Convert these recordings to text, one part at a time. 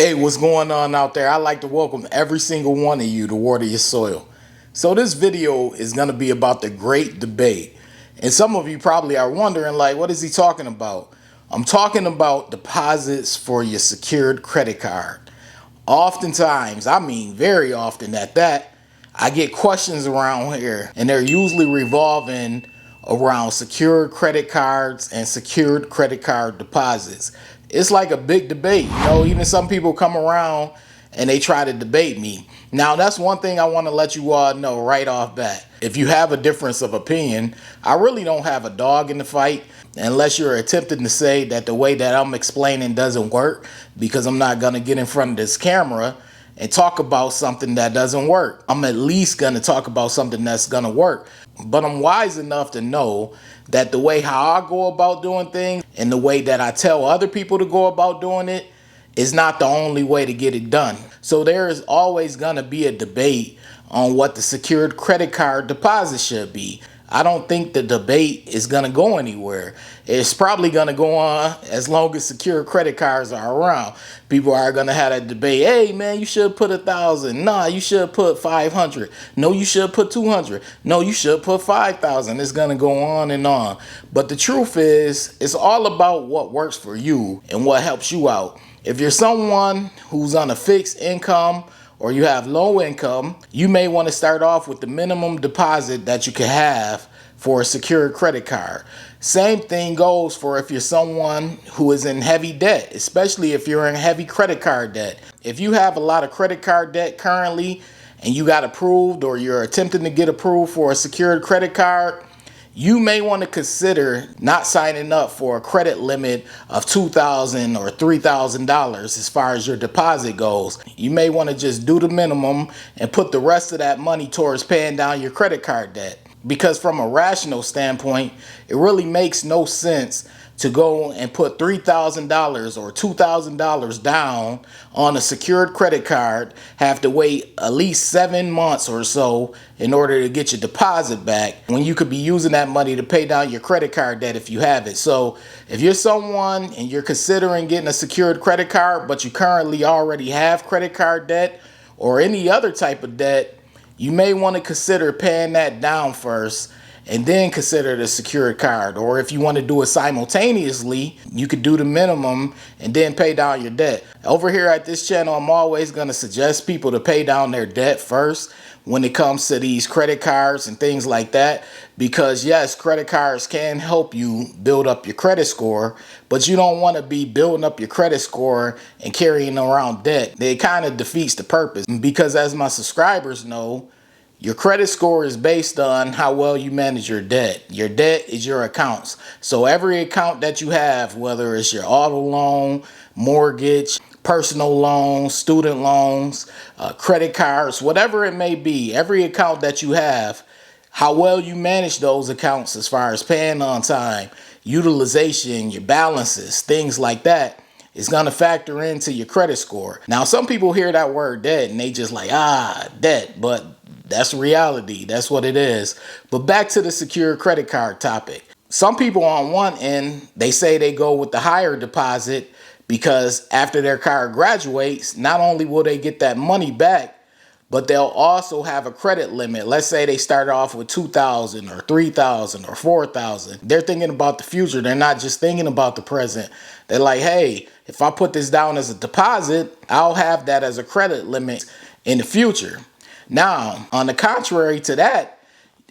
Hey, what's going on out there? I'd like to welcome every single one of you to Water Your Soil. So this video is going to be about the great debate. And some of you probably are wondering, like, what is he talking about? I'm talking about deposits for your secured credit card. Oftentimes, I mean very often at that, I get questions around here, and they're usually revolving around secured credit cards and secured credit card deposits. It's like a big debate. Even some people come around and they try to debate me. Now, that's one thing I want to let you all know right off bat. If you have a difference of opinion, I really don't have a dog in the fight unless you're attempting to say that the way that I'm explaining doesn't work, because I'm not going to get in front of this camera and talk about something that doesn't work. I'm at least going to talk about something that's going to work. But I'm wise enough to know that the way how I go about doing things and the way that I tell other people to go about doing it is not the only way to get it done. So there is always going to be a debate on what the secured credit card deposit should be. I don't think the debate is going to go anywhere. It's probably going to go on as long as secure credit cards are around. People are going to have that debate. Hey, man, you should put 1,000. Nah, you should put 500. No, you should put 200. No, you should put 5,000. It's going to go on and on. But the truth is, it's all about what works for you and what helps you out. If you're someone who's on a fixed income or you have low income, you may want to start off with the minimum deposit that you can have for a secured credit card. Same thing goes for if you're someone who is in heavy debt, especially if you're in heavy credit card debt. If you have a lot of credit card debt currently and you got approved or you're attempting to get approved for a secured credit card, you may want to consider not signing up for a credit limit of $2,000 or $3,000 as far as your deposit goes. You may want to just do the minimum and put the rest of that money towards paying down your credit card debt. Because from a rational standpoint, it really makes no sense to go and put $3,000 or $2,000 down on a secured credit card, have to wait at least 7 months or so in order to get your deposit back, when you could be using that money to pay down your credit card debt if you have it. So if you're someone and you're considering getting a secured credit card, but you currently already have credit card debt or any other type of debt, you may want to consider paying that down first and then consider the secured card. Or if you want to do it simultaneously, you could do the minimum and then pay down your debt. Over here at this channel, I'm always going to suggest people to pay down their debt first when it comes to these credit cards and things like that. Because yes, credit cards can help you build up your credit score, but you don't want to be building up your credit score and carrying around debt. It kind of defeats the purpose, because as my subscribers know, your credit score is based on how well you manage your debt. Your debt is your accounts. So every account that you have, whether it's your auto loan, mortgage, personal loans, student loans, credit cards, whatever it may be, every account that you have, how well you manage those accounts as far as paying on time, utilization, your balances, things like that, is going to factor into your credit score. Now, some people hear that word debt and they just like, debt, but that's reality. That's what it is. But back to the secure credit card topic. Some people on one end, they say they go with the higher deposit because after their card graduates, not only will they get that money back, but they'll also have a credit limit. Let's say they start off with $2,000 or $3,000 or $4,000. They're thinking about the future. They're not just thinking about the present. They're like, hey, if I put this down as a deposit, I'll have that as a credit limit in the future. Now, on the contrary to that,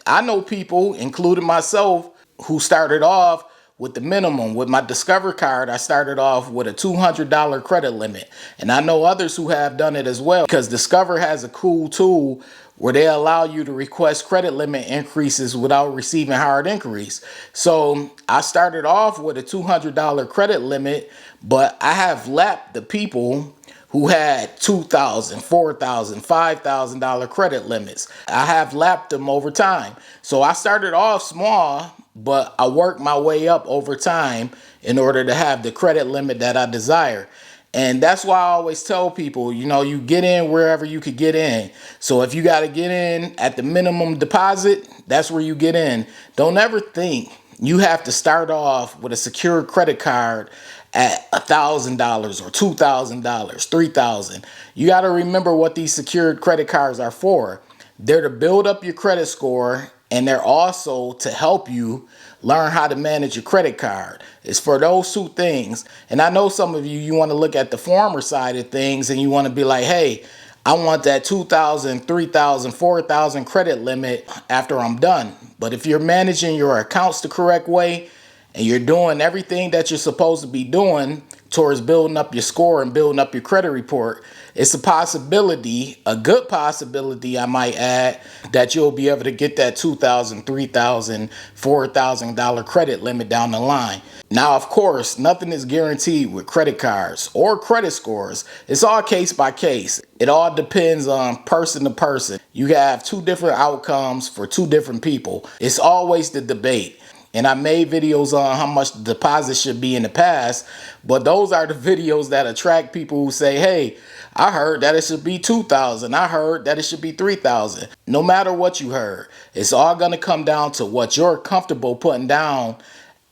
I know people, including myself, who started off with the minimum. With my Discover card, I started off with a $200 credit limit. And I know others who have done it as well, because Discover has a cool tool where they allow you to request credit limit increases without receiving hard inquiries. So I started off with a $200 credit limit, but I have lapped the people who had $2,000, $4,000, $5,000 credit limits. I have lapped them over time. So I started off small, but I worked my way up over time in order to have the credit limit that I desire. And that's why I always tell people, you get in wherever you could get in. So if you got to get in at the minimum deposit, that's where you get in. Don't ever think you have to start off with a secured credit card at $1,000 or $2,000, $3,000. You got to remember what these secured credit cards are for. They're to build up your credit score, and they're also to help you learn how to manage your credit card. It's for those two things. And I know some of you, you want to look at the former side of things and you want to be like, hey, I want that 2,000, 3,000, 4,000 credit limit after I'm done. But if you're managing your accounts the correct way and you're doing everything that you're supposed to be doing towards building up your score and building up your credit report, it's a possibility, a good possibility, I might add, that you'll be able to get that $2,000, $3,000, $4,000 credit limit down the line. Now, of course, nothing is guaranteed with credit cards or credit scores. It's all case by case. It all depends on person to person. You have two different outcomes for two different people. It's always the debate. And I made videos on how much the deposit should be in the past, but those are the videos that attract people who say, hey, I heard that it should be 2,000. I heard that it should be 3,000. No matter what you heard, it's all going to come down to what you're comfortable putting down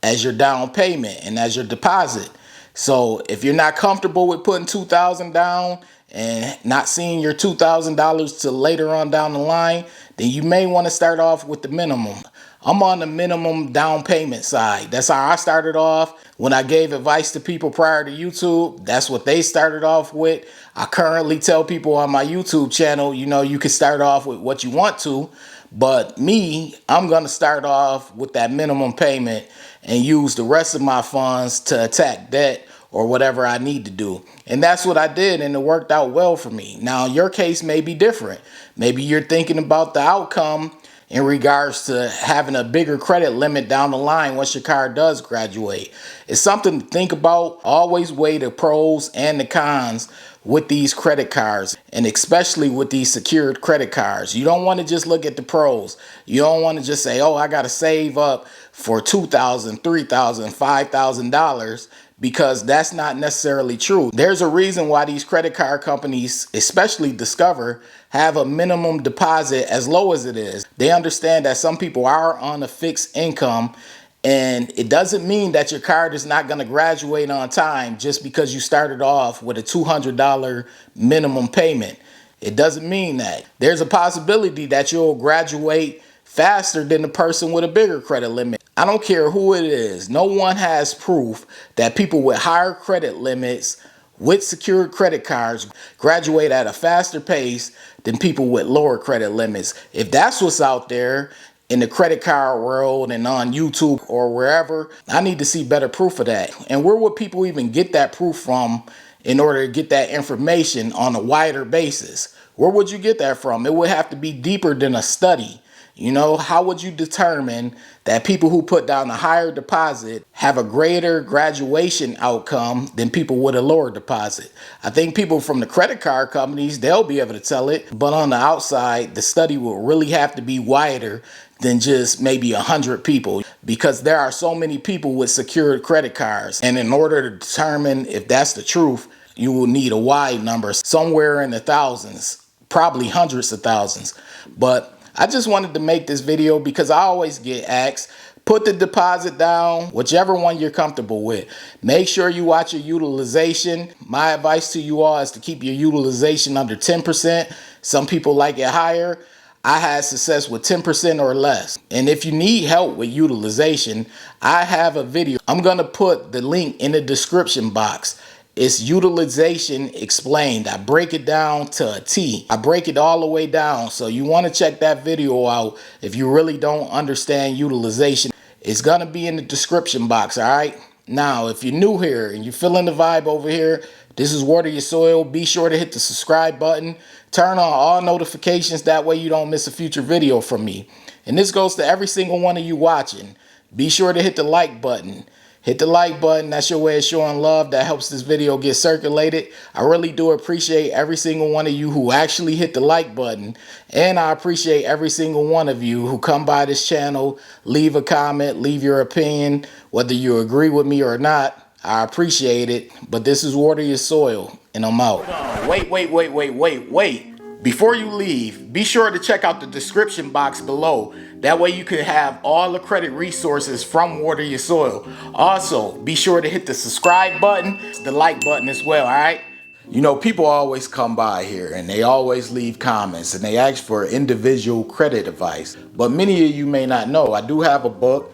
as your down payment and as your deposit. So if you're not comfortable with putting 2,000 down and not seeing your $2,000 till later on down the line, then you may want to start off with the minimum. I'm on the minimum down payment side. That's how I started off. When I gave advice to people prior to YouTube, that's what they started off with. I currently tell people on my YouTube channel, you know, you can start off with what you want to, but me, I'm going to start off with that minimum payment and use the rest of my funds to attack debt or whatever I need to do. And that's what I did, and it worked out well for me. Now, your case may be different. Maybe you're thinking about the outcome in regards to having a bigger credit limit down the line once your card does graduate. It's something to think about. Always weigh the pros and the cons with these credit cards, and especially with these secured credit cards. You don't want to just look at the pros. You don't want to just say, oh, I got to save up for $2,000, $3,000, $5,000, because that's not necessarily true. There's a reason why these credit card companies, especially Discover, have a minimum deposit as low as it is. They understand that some people are on a fixed income, and it doesn't mean that your card is not going to graduate on time just because you started off with a $200 minimum payment. It doesn't mean that. There's a possibility that you'll graduate faster than the person with a bigger credit limit. I don't care who it is. No one has proof that people with higher credit limits with secured credit cards graduate at a faster pace than people with lower credit limits. If that's what's out there in the credit card world and on YouTube or wherever, I need to see better proof of that. And where would people even get that proof from in order to get that information on a wider basis? Where would you get that from? It would have to be deeper than a study. You know, how would you determine that people who put down a higher deposit have a greater graduation outcome than people with a lower deposit? I think people from the credit card companies, they'll be able to tell it. But on the outside, the study will really have to be wider than just maybe 100 people, because there are so many people with secured credit cards. And in order to determine if that's the truth, you will need a wide number, somewhere in the thousands, probably hundreds of thousands. But I just wanted to make this video because I always get asked, put the deposit down, whichever one you're comfortable with. Make sure you watch your utilization. My advice to you all is to keep your utilization under 10%. Some people like it higher. I had success with 10% or less. And if you need help with utilization, I have a video. I'm going to put the link in the description box. It's utilization explained. I break it down to a T. I break it all the way down. So you want to check that video out if you really don't understand utilization. It's going to be in the description box, all right? Now, if you're new here and you're feeling the vibe over here, this is Water Your Soil. Be sure to hit the subscribe button. Turn on all notifications. That way you don't miss a future video from me. And this goes to every single one of you watching. Be sure to hit the like button. Hit the like button. That's your way of showing love. That helps this video get circulated. I really do appreciate every single one of you who actually hit the like button. And I appreciate every single one of you who come by this channel, leave a comment, leave your opinion, whether you agree with me or not. I appreciate it. But this is Water Your Soil, and I'm out. Wait. Before you leave, be sure to check out the description box below. That way you can have all the credit resources from Water Your Soil. Also, be sure to hit the subscribe button, the like button as well, all right? You know, people always come by here and they always leave comments and they ask for individual credit advice. But many of you may not know, I do have a book.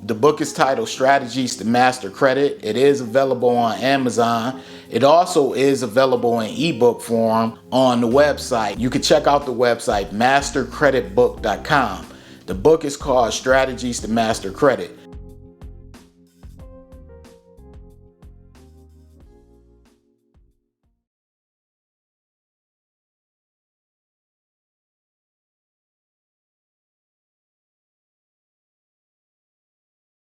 The book is titled Strategies to Master Credit. It is available on Amazon. It also is available in ebook form on the website. You can check out the website, mastercreditbook.com. The book is called Strategies to Master Credit.